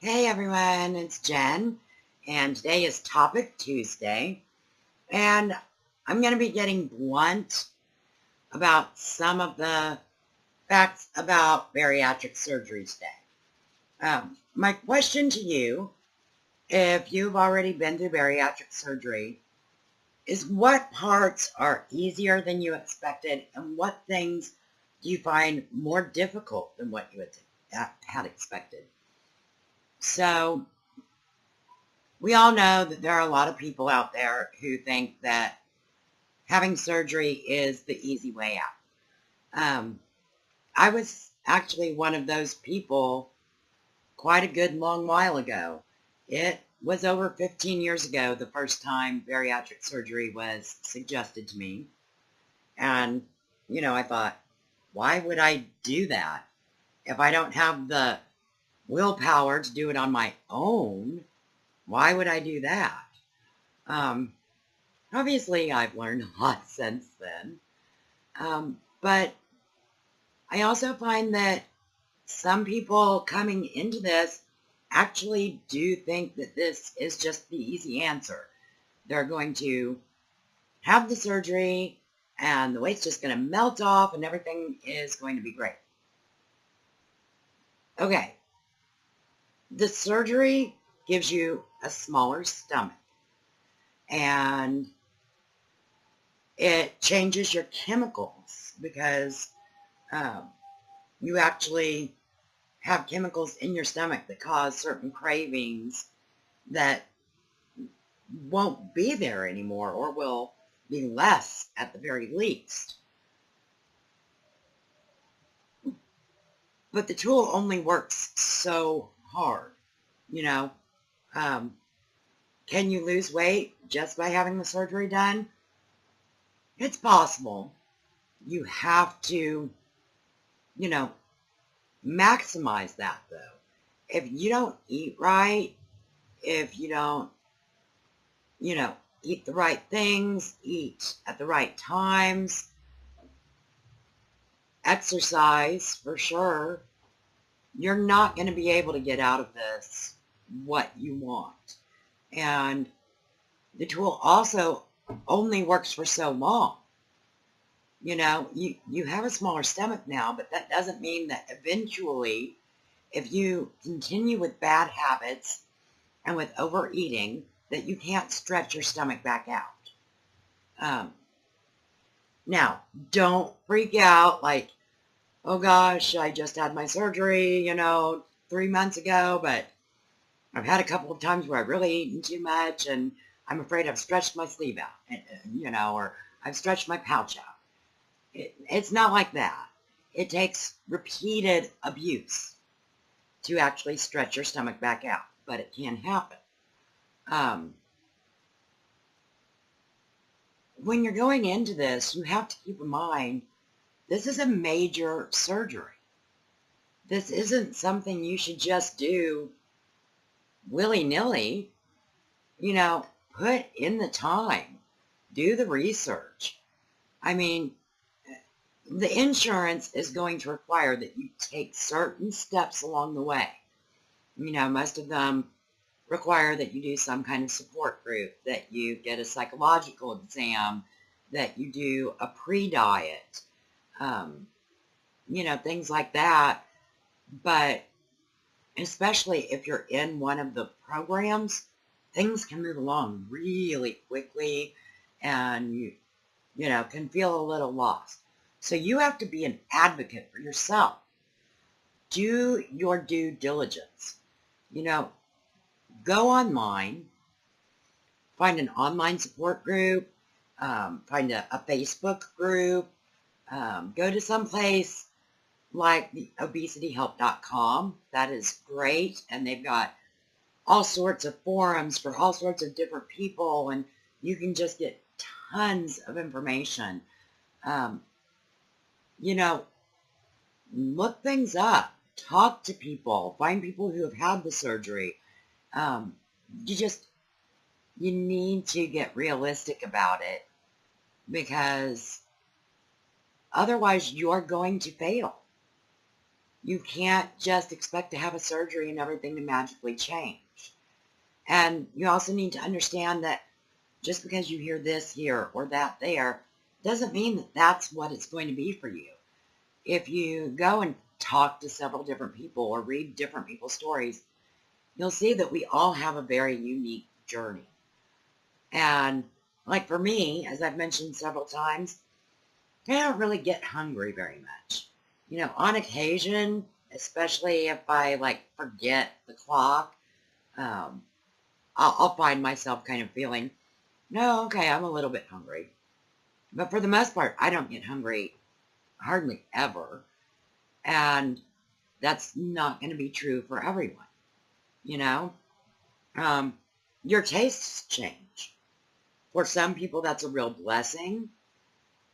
Hey everyone, it's Jen, and today is Topic Tuesday, and I'm going to be getting blunt about some of the facts about bariatric surgery today. My question to you, if you've already been through bariatric surgery, is what parts are easier than you expected, and what things do you find more difficult than what you had expected? So, we all know that there are a lot of people out there who think that having surgery is the easy way out. I was actually one of those people quite a good long while ago. It was over 15 years ago the first time bariatric surgery was suggested to me. And, I thought, why would I do that? If I don't have the willpower to do it on my own, why would I do that? Um, Obviously, I've learned a lot since then. But I also find that some people coming into this actually do think that this is just the easy answer. They're going to have the surgery and the weight's just going to melt off and everything is going to be great. Okay, the surgery gives you a smaller stomach and it changes your chemicals because you actually have chemicals in your stomach that cause certain cravings that won't be there anymore or will be less at the very least. But the tool only works so hard, you know. Um, can you lose weight just by having the surgery done? It's possible. You have to, you know, maximize that though. If you don't eat right, if you don't, eat the right things, eat at the right times, exercise for sure, you're not going to be able to get out of this what you want. And the tool also only works for so long. You have a smaller stomach now, but that doesn't mean that eventually, if you continue with bad habits and with overeating, that you can't stretch your stomach back out. Now, don't freak out like, oh gosh, I just had my surgery, 3 months ago, but I've had a couple of times where I've really eaten too much and I'm afraid I've stretched my sleeve out, or I've stretched my pouch out. It's not like that. It takes repeated abuse to actually stretch your stomach back out, but it can happen. When you're going into this, you have to keep in mind, this is a major surgery. This isn't something you should just do willy-nilly. Put in the time. Do the research. I mean, the insurance is going to require that you take certain steps along the way. Most of them require that you do some kind of support group, that you get a psychological exam, that you do a pre-diet, things like that. But especially if you're in one of the programs, things can move along really quickly and you can feel a little lost. So you have to be an advocate for yourself. Do your due diligence. Go online, find an online support group, find a Facebook group, go to some place like the obesityhelp.com. That is great, and they've got all sorts of forums for all sorts of different people, and you can just get tons of information. Look things up, talk to people, find people who have had the surgery. You need to get realistic about it because otherwise you're going to fail. You can't just expect to have a surgery and everything to magically change. And you also need to understand that just because you hear this here or that there doesn't mean that that's what it's going to be for you. If you go and talk to several different people or read different people's stories, you'll see that we all have a very unique journey. And like for me, as I've mentioned several times, I don't really get hungry very much. On occasion, especially if I like forget the clock, um, I'll find myself kind of feeling, no, okay, I'm a little bit hungry. But for the most part, I don't get hungry hardly ever. And that's not going to be true for everyone, you know? Um, your tastes change. For some people, that's a real blessing.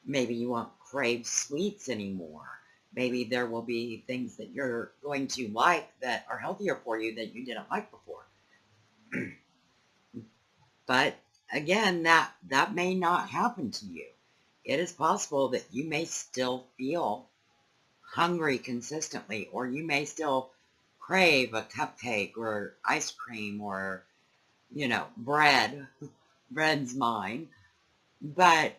Maybe you won't crave sweets anymore. Maybe there will be things that you're going to like that are healthier for you that you didn't like before. But again, that may not happen to you. It is possible that you may still feel hungry consistently, or you may still crave a cupcake or ice cream or, bread. Bread's mine. But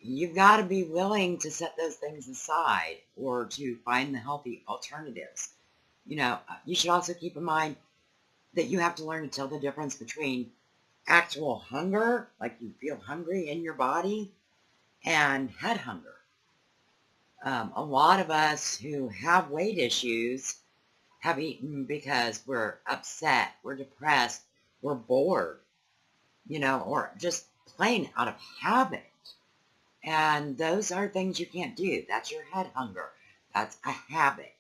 you've got to be willing to set those things aside or to find the healthy alternatives. You should also keep in mind that you have to learn to tell the difference between actual hunger, like you feel hungry in your body, and head hunger. A lot of us who have weight issues have eaten because we're upset, we're depressed, we're bored, or just plain out of habit. And those are things you can't do. That's your head hunger. That's a habit.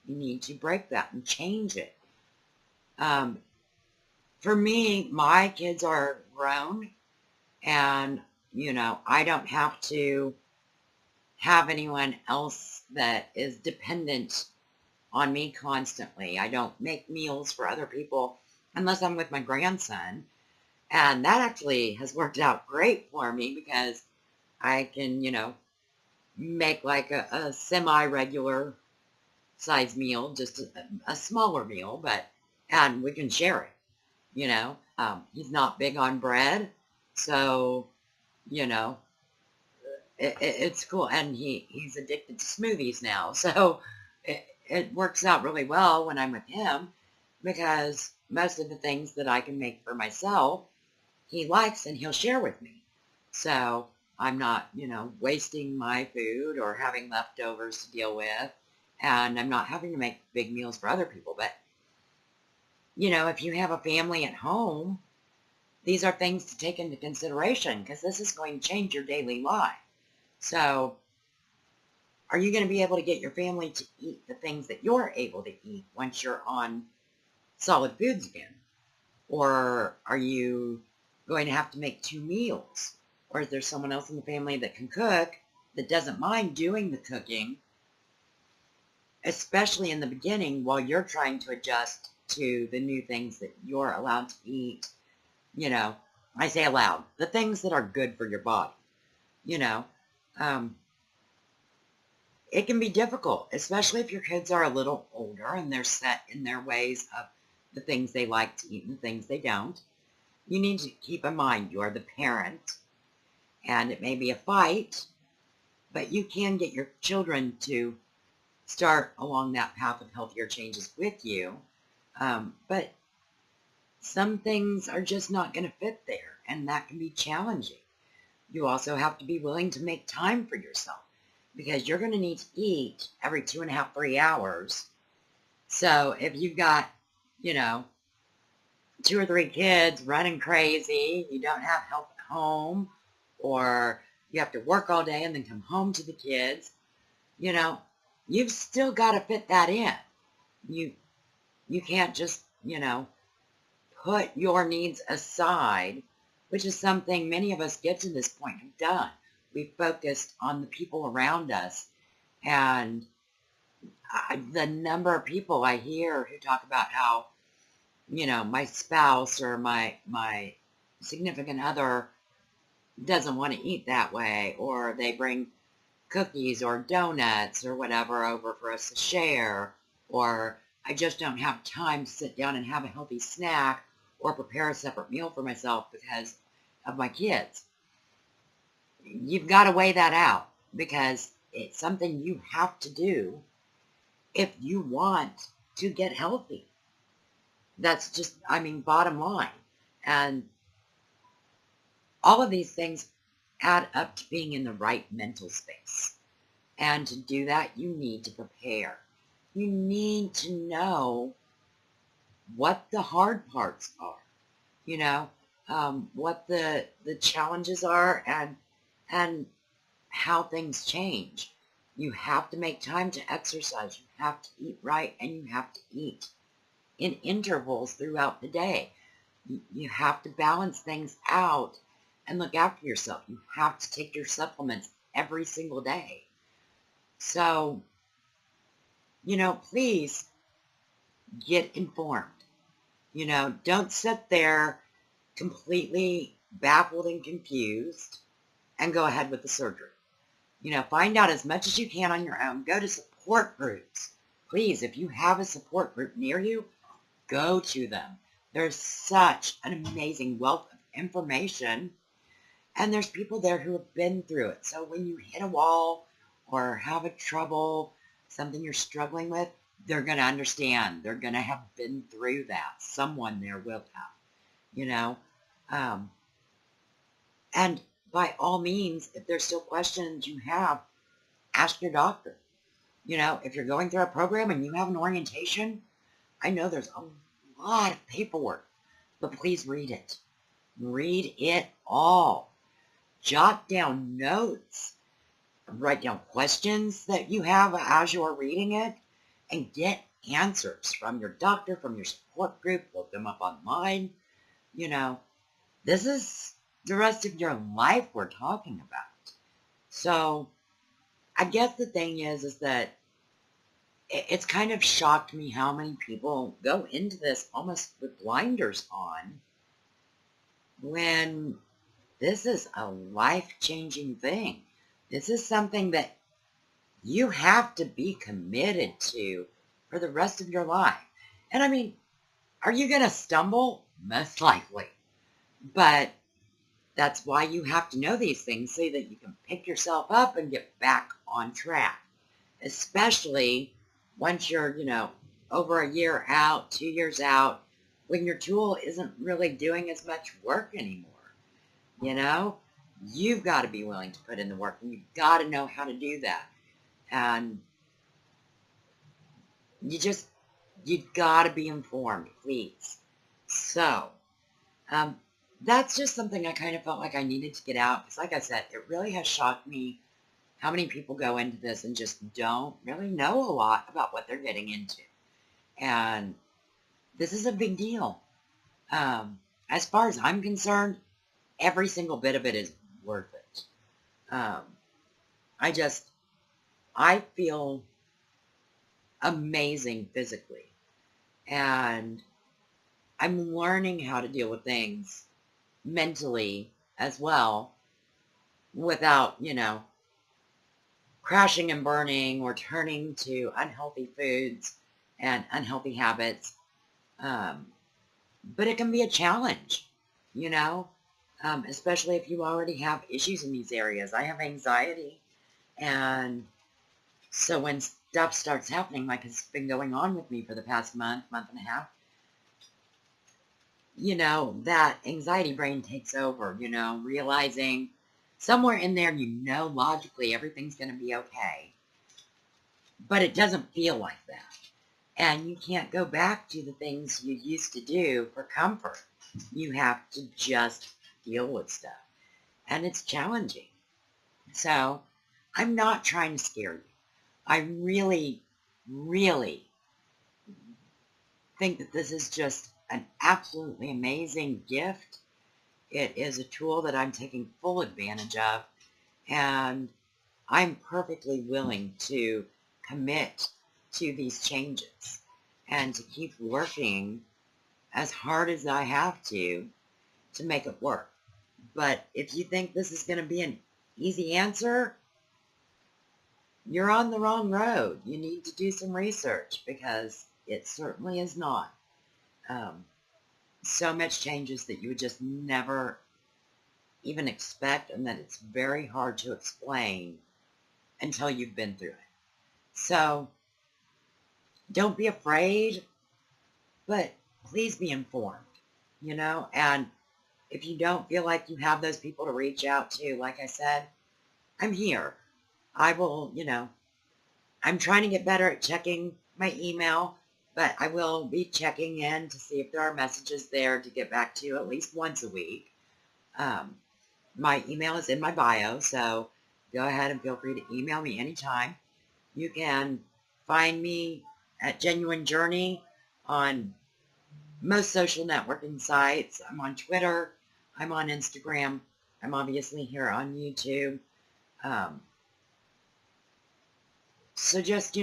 You need to break that and change it. For me, my kids are grown, and, I don't have to have anyone else that is dependent on me constantly. I don't make meals for other people unless I'm with my grandson. And that actually has worked out great for me because I can, make like a semi-regular size meal, just a smaller meal, and we can share it. He's not big on bread, so, it's cool. And he's addicted to smoothies now. So it works out really well when I'm with him because most of the things that I can make for myself, he likes and he'll share with me. So I'm not, wasting my food or having leftovers to deal with. And I'm not having to make big meals for other people. But, if you have a family at home, these are things to take into consideration because this is going to change your daily life. So are you going to be able to get your family to eat the things that you're able to eat once you're on solid foods again? Or are you going to have to make 2 meals? Or is there someone else in the family that can cook that doesn't mind doing the cooking, especially in the beginning while you're trying to adjust to the new things that you're allowed to eat? I say allowed, the things that are good for your body. It can be difficult, especially if your kids are a little older and they're set in their ways of the things they like to eat and the things they don't. You need to keep in mind you are the parent, and it may be a fight, but you can get your children to start along that path of healthier changes with you. But some things are just not going to fit there, and that can be challenging. You also have to be willing to make time for yourself because you're going to need to eat every 2.5, 3 hours. So if you've got, 2 or 3 kids running crazy, you don't have help at home, or you have to work all day and then come home to the kids, you've still got to fit that in. You can't just, put your needs aside, which is something many of us get to this point have done. We've focused on the people around us, and the number of people I hear who talk about how, my spouse or my significant other doesn't want to eat that way, or they bring cookies or donuts or whatever over for us to share, or I just don't have time to sit down and have a healthy snack or prepare a separate meal for myself because of my kids. You've got to weigh that out because it's something you have to do if you want to get healthy. That's just, I mean, bottom line. And all of these things add up to being in the right mental space. And to do that, you need to prepare. You need to know what the hard parts are, you know, what the challenges are, and how things change. You have to make time to exercise. You have to eat right, and you have to eat in intervals throughout the day. You have to balance things out and look after yourself. You have to take your supplements every single day. So, please get informed. Don't sit there completely baffled and confused and go ahead with the surgery. Find out as much as you can on your own. Go to support groups. Please, if you have a support group near you, go to them. There's such an amazing wealth of information, and there's people there who have been through it. So when you hit a wall or have a trouble, something you're struggling with, they're going to understand. They're going to have been through that. Someone there will have, and by all means, if there's still questions you have, ask your doctor. If you're going through a program and you have an orientation, I know there's a lot of paperwork, but please read it. Read it all. Jot down notes. Write down questions that you have as you're reading it, and get answers from your doctor, from your support group. Look them up online. This is the rest of your life we're talking about. So I guess the thing is that it's kind of shocked me how many people go into this almost with blinders on when this is a life-changing thing. This is something that you have to be committed to for the rest of your life. And I mean, are you going to stumble? Most likely. But that's why you have to know these things so that you can pick yourself up and get back on track. Especially once you're, over a year out, 2 years out, when your tool isn't really doing as much work anymore. You've got to be willing to put in the work, and you've got to know how to do that. And you've got to be informed, please. So, that's just something I kind of felt like I needed to get out. Because like I said, it really has shocked me how many people go into this and just don't really know a lot about what they're getting into. And this is a big deal. As far as I'm concerned, every single bit of it is worth it. I feel amazing physically. And I'm learning how to deal with things mentally as well without, crashing and burning or turning to unhealthy foods and unhealthy habits. But it can be a challenge, especially if you already have issues in these areas. I have anxiety, and so when stuff starts happening, like it's been going on with me for the past month and a half, that anxiety brain takes over, realizing somewhere in there, logically everything's going to be okay. But it doesn't feel like that. And you can't go back to the things you used to do for comfort. You have to just deal with stuff. And it's challenging. So I'm not trying to scare you. I really, really think that this is just an absolutely amazing gift. It is a tool that I'm taking full advantage of, and I'm perfectly willing to commit to these changes and to keep working as hard as I have to make it work. But if you think this is going to be an easy answer, you're on the wrong road. You need to do some research because it certainly is not. So much changes that you would just never even expect, and that it's very hard to explain until you've been through it. So don't be afraid, but please be informed, and if you don't feel like you have those people to reach out to, like I said, I'm here. I will, I'm trying to get better at checking my email, but I will be checking in to see if there are messages there to get back to you at least once a week. My email is in my bio, so go ahead and feel free to email me anytime. You can find me at Genuine Journey on most social networking sites. I'm on Twitter. I'm on Instagram. I'm obviously here on YouTube. So just,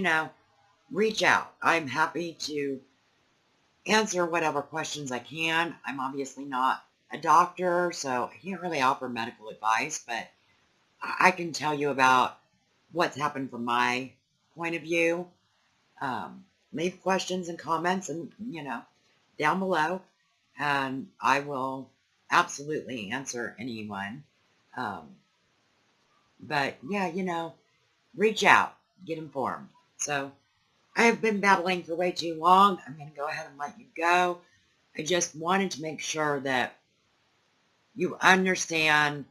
reach out. I'm happy to answer whatever questions I can. I'm obviously not a doctor, so I can't really offer medical advice, but I can tell you about what's happened from my point of view. Leave questions and comments and, down below, and I will absolutely answer anyone. But yeah, reach out, get informed. So I have been battling for way too long. I'm going to go ahead and let you go. I just wanted to make sure that you understand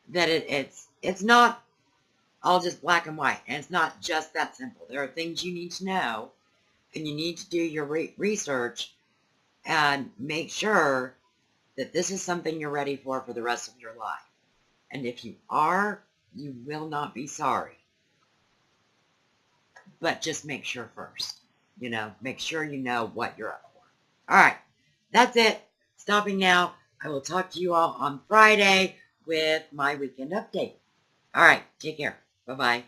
that it's not all just black and white, and it's not just that simple. There are things you need to know, and you need to do your research and make sure that this is something you're ready for the rest of your life. And if you are, you will not be sorry. But just make sure first. Make sure you know what you're up for. All right. That's it. Stopping now. I will talk to you all on Friday with my weekend update. All right. Take care. Bye-bye.